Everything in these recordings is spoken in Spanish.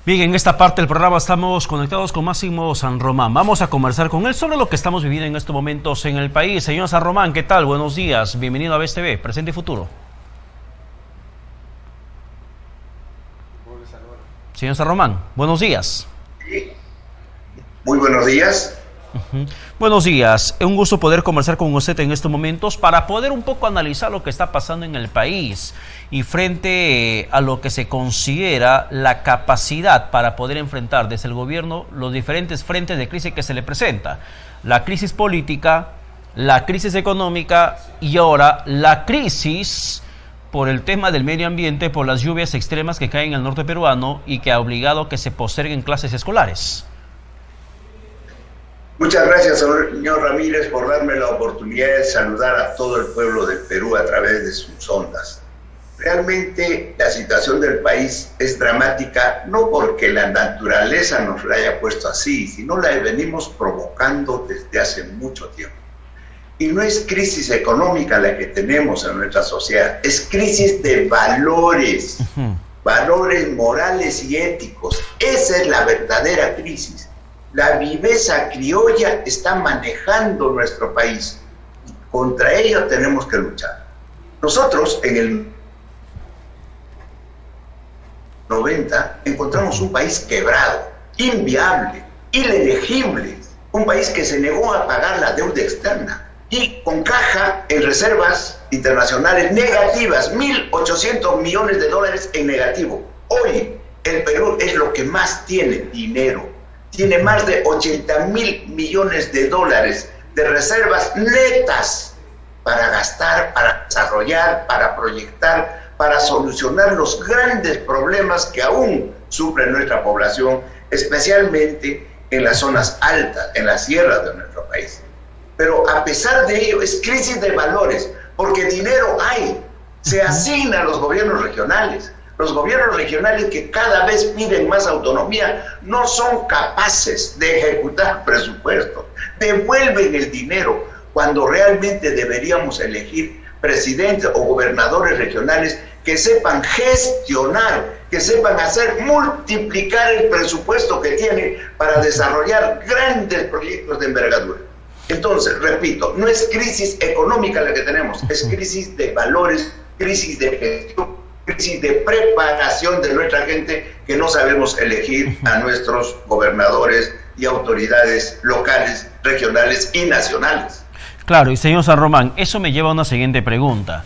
Bien, en esta parte del programa estamos conectados con Máximo San Román. Vamos a conversar con él sobre lo que estamos viviendo en estos momentos en el país. Señor San Román, ¿qué tal? Buenos días. Bienvenido a BSTV, Presente y Futuro. Señor San Román, buenos días. Muy buenos días. Buenos días, es un gusto poder conversar con usted en estos momentos para poder un poco analizar lo que está pasando en el país y frente a lo que se considera la capacidad para poder enfrentar desde el gobierno los diferentes frentes de crisis que se le presenta. La crisis política, la crisis económica y ahora la crisis por el tema del medio ambiente, por las lluvias extremas que caen en el norte peruano y que ha obligado a que se posterguen clases escolares. Muchas gracias, señor Ramírez, por darme la oportunidad de saludar a todo el pueblo del Perú a través de sus ondas. Realmente la situación del país es dramática, no porque la naturaleza nos la haya puesto así, sino la venimos provocando desde hace mucho tiempo. Y no es crisis económica la que tenemos en nuestra sociedad, es crisis de valores, valores morales y éticos. Esa es la verdadera crisis. La viveza criolla está manejando nuestro país. Contra ello tenemos que luchar. Nosotros en el 90 encontramos un país quebrado, inviable, inelegíble, un país que se negó a pagar la deuda externa y con caja en reservas internacionales negativas, 1.800 millones de dólares en negativo. Hoy el Perú es lo que más tiene dinero. Tiene más de 80.000 millones de dólares de reservas netas para gastar, para desarrollar, para proyectar, para solucionar los grandes problemas que aún sufre nuestra población, especialmente en las zonas altas, en las sierras de nuestro país. Pero a pesar de ello, es crisis de valores, porque dinero hay, se asigna a los gobiernos regionales. Los gobiernos regionales que cada vez piden más autonomía no son capaces de ejecutar presupuestos, devuelven el dinero cuando realmente deberíamos elegir presidentes o gobernadores regionales que sepan gestionar, que sepan hacer multiplicar el presupuesto que tienen para desarrollar grandes proyectos de envergadura. Entonces, repito, no es crisis económica la que tenemos, es crisis de valores, crisis de gestión, crisis de preparación de nuestra gente, que no sabemos elegir a nuestros gobernadores y autoridades locales, regionales y nacionales. Claro, y señor San Román, eso me lleva a una siguiente pregunta.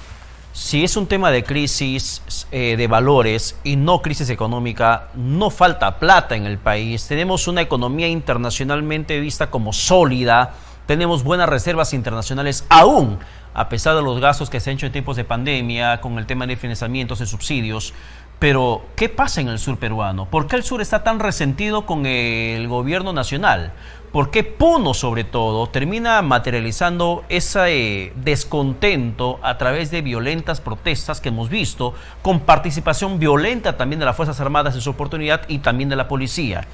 Si es un tema de crisis de valores y no crisis económica, no falta plata en el país, tenemos una economía internacionalmente vista como sólida, tenemos buenas reservas internacionales aún, a pesar de los gastos que se han hecho en tiempos de pandemia, con el tema de financiamientos y subsidios. Pero, ¿qué pasa en el sur peruano? ¿Por qué el sur está tan resentido con el gobierno nacional? ¿Por qué Puno, sobre todo, termina materializando ese descontento a través de violentas protestas que hemos visto, con participación violenta también de las Fuerzas Armadas en su oportunidad y también de la policía?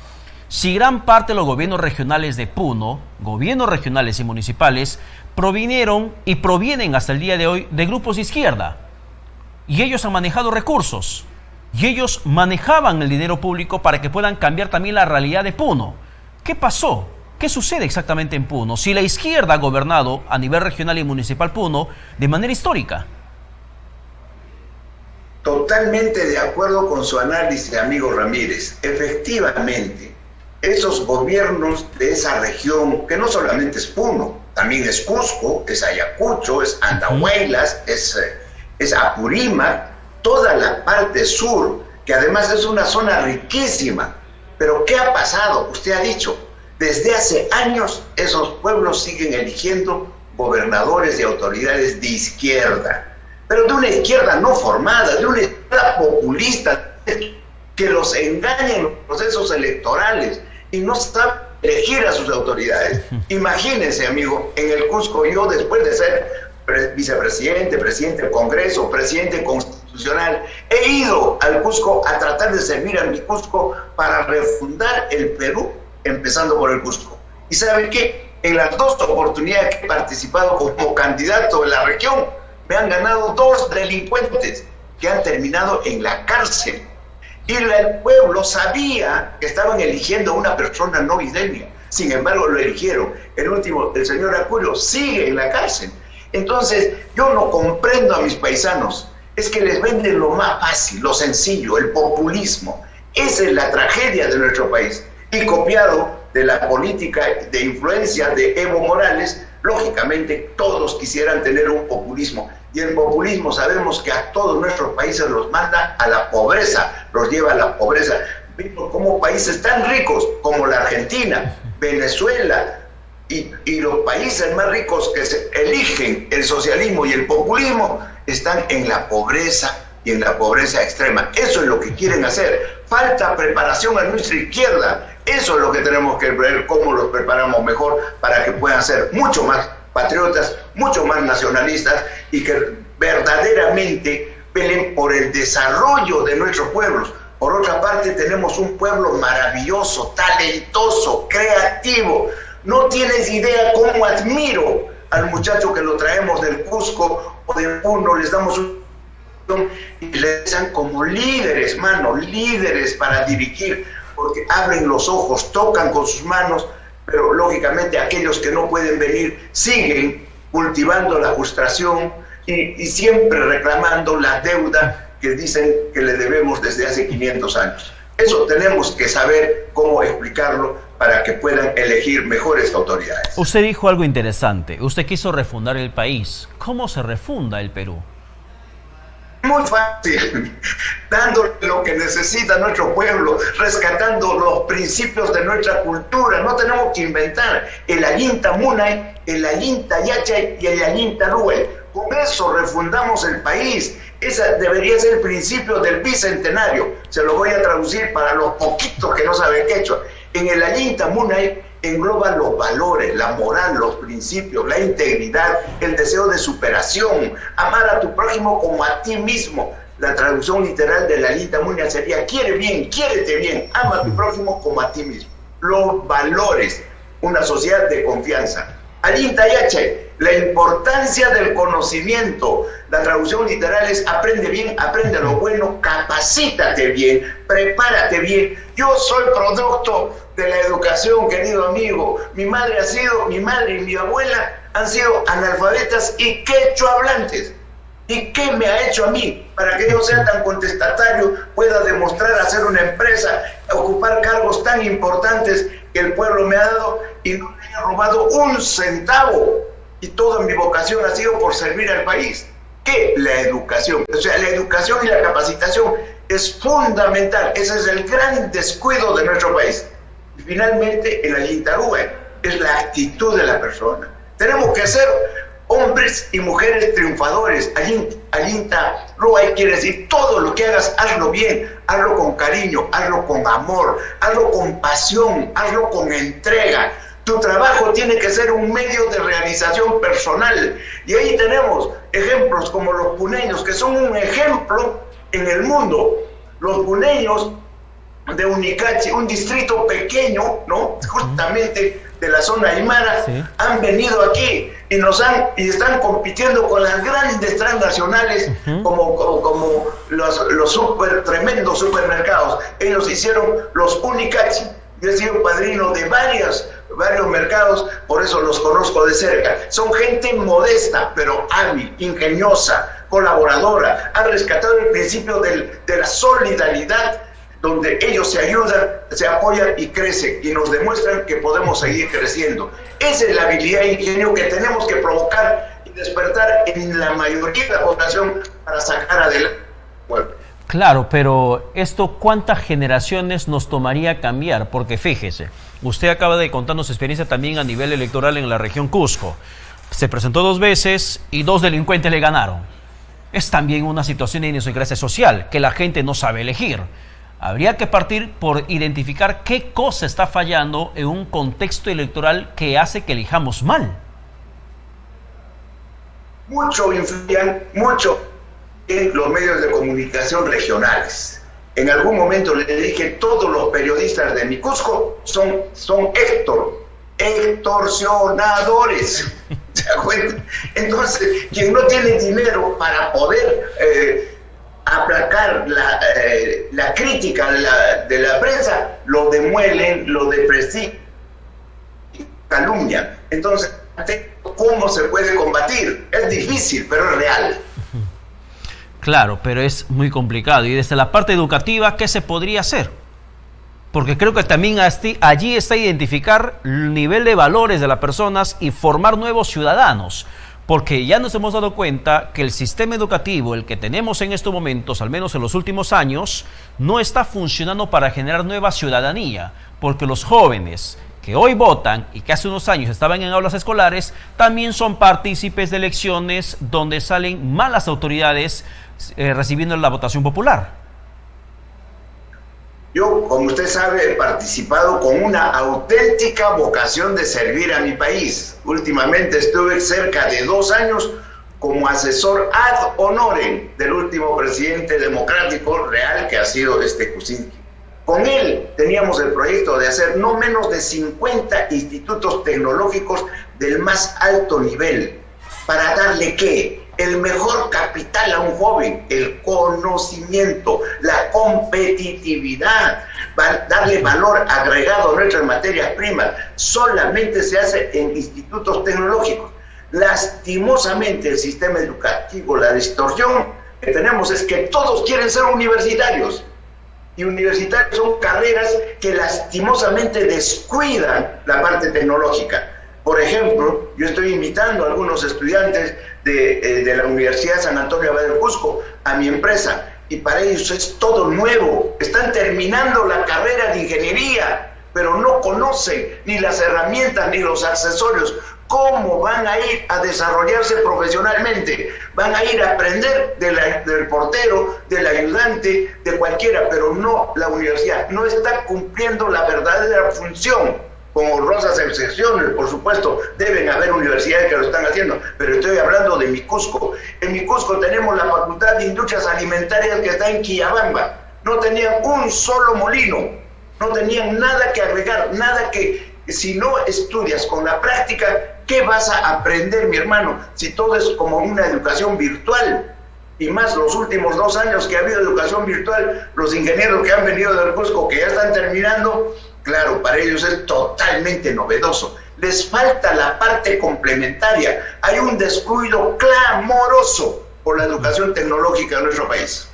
Si gran parte de los gobiernos regionales de Puno, gobiernos regionales y municipales, provinieron y provienen hasta el día de hoy de grupos de izquierda, y ellos han manejado recursos, y ellos manejaban el dinero público para que puedan cambiar también la realidad de Puno. ¿Qué pasó? ¿Qué sucede exactamente en Puno? Si la izquierda ha gobernado a nivel regional y municipal Puno de manera histórica. Totalmente de acuerdo con su análisis, amigo Ramírez. Efectivamente, esos gobiernos de esa región, que no solamente es Puno, también es Cusco, es Ayacucho, es Andahuaylas, es Apurímac, toda la parte sur, que además es una zona riquísima. Pero ¿qué ha pasado? Usted ha dicho, desde hace años esos pueblos siguen eligiendo gobernadores y autoridades de izquierda, pero de una izquierda no formada, de una izquierda populista, que los engaña en los procesos electorales y no sabe elegir a sus autoridades. Imagínense, amigo, en el Cusco, yo después de ser vicepresidente, presidente del Congreso, presidente constitucional, he ido al Cusco a tratar de servir a mi Cusco para refundar el Perú, empezando por el Cusco. ¿Y saben qué? En las dos oportunidades que he participado como candidato en la región, me han ganado 2 delincuentes que han terminado en la cárcel. Y el pueblo sabía que estaban eligiendo a una persona no idónea. Sin embargo, lo eligieron. El último, el señor Acurio, sigue en la cárcel. Entonces, yo no comprendo a mis paisanos. Es que les venden lo más fácil, lo sencillo, el populismo. Esa es la tragedia de nuestro país. Y copiado de la política de influencia de Evo Morales, lógicamente todos quisieran tener un populismo. Y el populismo sabemos que a todos nuestros países los manda a la pobreza, los lleva a la pobreza. Vimos como países tan ricos como la Argentina, Venezuela y los países más ricos que se eligen el socialismo y el populismo están en la pobreza y en la pobreza extrema. Eso es lo que quieren hacer. Falta preparación a nuestra izquierda. Eso es lo que tenemos que ver, cómo los preparamos mejor para que puedan ser mucho más patriotas, mucho más nacionalistas y que verdaderamente peleen por el desarrollo de nuestros pueblos. Por otra parte, tenemos un pueblo maravilloso, talentoso, creativo. No tienes idea cómo admiro al muchacho que lo traemos del Cusco o de Puno, les damos un y les dan como líderes, líderes para dirigir, porque abren los ojos, tocan con sus manos, pero lógicamente aquellos que no pueden venir siguen cultivando la frustración y siempre reclamando la deuda que dicen que le debemos desde hace 500 años. Eso tenemos que saber cómo explicarlo para que puedan elegir mejores autoridades. Usted dijo algo interesante. Usted quiso refundar el país. ¿Cómo se refunda el Perú? Muy fácil, dándole lo que necesita nuestro pueblo, rescatando los principios de nuestra cultura. No tenemos que inventar el Allinta Munay, el Allinta Yachay y el Allinta Ruel. Con eso refundamos el país. Ese debería ser el principio del bicentenario. Se lo voy a traducir para los poquitos que no saben quechua. En el Allinta Munay engloba los valores, la moral, los principios, la integridad, el deseo de superación, amar a tu prójimo como a ti mismo. La traducción literal de la Allinta Munay sería: quiere bien, quiérete bien, ama a tu prójimo como a ti mismo. Los valores, una sociedad de confianza. Allinta Yachay, la importancia del conocimiento. La traducción literal es: aprende bien, aprende lo bueno, capacítate bien, prepárate bien. Yo soy producto de la educación, querido amigo. Mi madre y mi abuela han sido analfabetas y quechua hablantes. ¿Y qué me ha hecho a mí para que yo sea tan contestatario, pueda demostrar hacer una empresa, ocupar cargos tan importantes que el pueblo me ha dado y no me haya robado un centavo? Y toda mi vocación ha sido por servir al país. ¿Qué? La educación. O sea, la educación y la capacitación es fundamental. Ese es el gran descuido de nuestro país. Y finalmente, el Allintarúa es la actitud de la persona. Tenemos que ser hombres y mujeres triunfadores. Allintarúa quiere decir: todo lo que hagas, hazlo bien, hazlo con cariño, hazlo con amor, hazlo con pasión, hazlo con entrega. Tu trabajo tiene que ser un medio de realización personal. Y ahí tenemos ejemplos como los puneños, que son un ejemplo en el mundo. Los puneños de Unicachi, un distrito pequeño, ¿no?, justamente de la zona aymara, sí, han venido aquí y están compitiendo con las grandes transnacionales, como los tremendos supermercados. Ellos hicieron los Unicachi. Yo he sido padrino de varios mercados, por eso los conozco de cerca. Son gente modesta, pero hábil, ingeniosa, colaboradora. Han rescatado el principio de la solidaridad, donde ellos se ayudan, se apoyan y crecen, y nos demuestran que podemos seguir creciendo. Esa es la habilidad e ingenio que tenemos que provocar y despertar en la mayoría de la población para sacar adelante. Bueno. Claro, pero esto, ¿cuántas generaciones nos tomaría cambiar? Porque fíjese, usted acaba de contarnos su experiencia también a nivel electoral en la región Cusco. Se presentó 2 veces y 2 delincuentes le ganaron. Es también una situación de idiosincrasia social, que la gente no sabe elegir. Habría que partir por identificar qué cosa está fallando en un contexto electoral que hace que elijamos mal. Mucho influyen, en los medios de comunicación regionales. En algún momento le dije: todos los periodistas de mi Cusco son extorsionadores. ¿Se da cuenta? Entonces, quien no tiene dinero para poder aplacar la crítica de la prensa, lo demuelen, lo deprecian, calumnian. Entonces, ¿cómo se puede combatir? Es difícil, pero es real. Claro, pero es muy complicado. Y desde la parte educativa, ¿qué se podría hacer? Porque creo que también allí está identificar el nivel de valores de las personas y formar nuevos ciudadanos. Porque ya nos hemos dado cuenta que el sistema educativo, el que tenemos en estos momentos, al menos en los últimos años, no está funcionando para generar nueva ciudadanía. Porque los jóvenes que hoy votan y que hace unos años estaban en aulas escolares, también son partícipes de elecciones donde salen malas autoridades recibiendo la votación popular. Yo, como usted sabe, he participado con una auténtica vocación de servir a mi país. Últimamente estuve cerca de 2 años como asesor ad honorem del último presidente democrático real que ha sido Kuczynski. Con él teníamos el proyecto de hacer no menos de 50 institutos tecnológicos del más alto nivel. ¿Para darle qué? El mejor capital a un joven, el conocimiento, la competitividad, darle valor agregado a nuestras materias primas. Solamente se hace en institutos tecnológicos. Lastimosamente el sistema educativo, la distorsión que tenemos es que todos quieren ser universitarios. Y universitarios son carreras que lastimosamente descuidan la parte tecnológica. Por ejemplo, yo estoy invitando a algunos estudiantes de la Universidad San Antonio Abad del Cusco a mi empresa, y para ellos es todo nuevo. Están terminando la carrera de ingeniería, pero no conocen ni las herramientas ni los accesorios. ¿Cómo van a ir a desarrollarse profesionalmente? Van a ir a aprender del portero, del ayudante, de cualquiera, pero no, la universidad no está cumpliendo la verdadera función. Con honrosas excepciones, por supuesto, deben haber universidades que lo están haciendo, pero estoy hablando de mi Cusco. En mi Cusco tenemos la Facultad de Industrias Alimentarias que está en Quillabamba. No tenían un solo molino, no tenían nada que agregar, nada que, si no estudias con la práctica, ¿qué vas a aprender, mi hermano? Si todo es como una educación virtual. Y más los últimos 2 años que ha habido educación virtual, los ingenieros que han venido del Cusco, que ya están terminando, claro, para ellos es totalmente novedoso. Les falta la parte complementaria. Hay un descuido clamoroso por la educación tecnológica en nuestro país.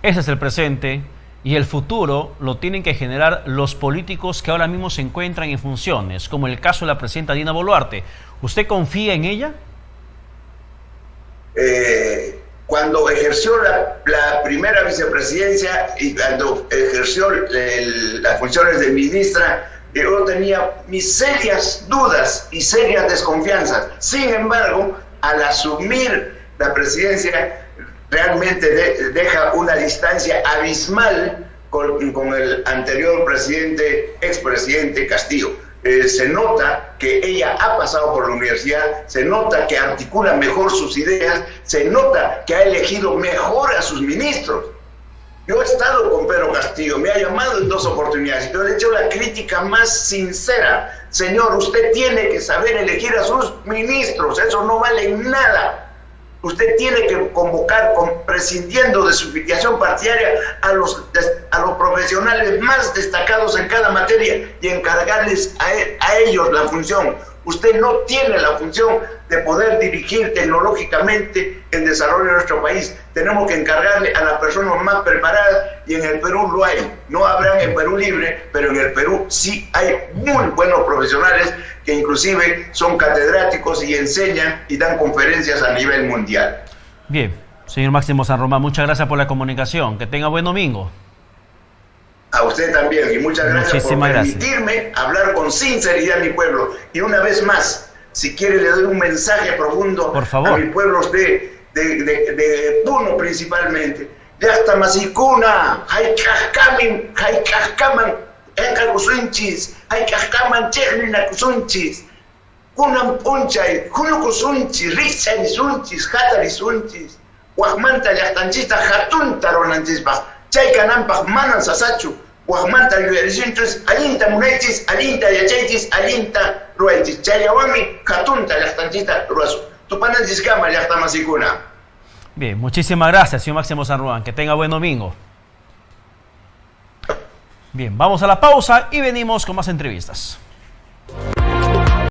Ese es el presente, y el futuro lo tienen que generar los políticos que ahora mismo se encuentran en funciones, como el caso de la presidenta Dina Boluarte. ¿Usted confía en ella? Cuando ejerció la primera vicepresidencia y cuando ejerció las funciones de ministra, yo tenía mis serias dudas y serias desconfianzas. Sin embargo, al asumir la presidencia, realmente deja una distancia abismal con el anterior presidente, expresidente Castillo. Se nota que ella ha pasado por la universidad, se nota que articula mejor sus ideas, se nota que ha elegido mejor a sus ministros. Yo he estado con Pedro Castillo, me ha llamado en 2 oportunidades, yo le he hecho la crítica más sincera. Señor, usted tiene que saber elegir a sus ministros, eso no vale nada. Usted tiene que convocar, prescindiendo de su filiación partidaria, a los profesionales más destacados en cada materia y encargarles a ellos la función. Usted no tiene la función de poder dirigir tecnológicamente el desarrollo de nuestro país. Tenemos que encargarle a las personas más preparadas, y en el Perú lo hay. No habrán en Perú libre, pero en el Perú sí hay muy buenos profesionales que inclusive son catedráticos y enseñan y dan conferencias a nivel mundial. Bien, señor Máximo San Román, muchas gracias por la comunicación. Que tenga buen domingo. A usted también, y muchas gracias por permitirme hablar con sinceridad a mi pueblo. Y una vez más, si quiere, le doy un mensaje profundo a mi pueblo de Puno principalmente. Ya está Masicuna, hay cascaman, encacusunchis, hay cascaman chernin acusunchis, kunan punchay, kunucusunchis, rixanisunchis, hatarisunchis, guajmanta llaqtanchista jatunta ronanchispaj. Chaykananpaq manan sasachu, guajmanta lluyarishinchis, allinta munaychis, allinta yachaychis, allinta ruaychis. Chayawami jatunta llaqtanchista ruasu. Tupananchiskama llaqta Masicuna. Bien, muchísimas gracias, señor Máximo San Román. Que tenga buen domingo. Bien, vamos a la pausa y venimos con más entrevistas.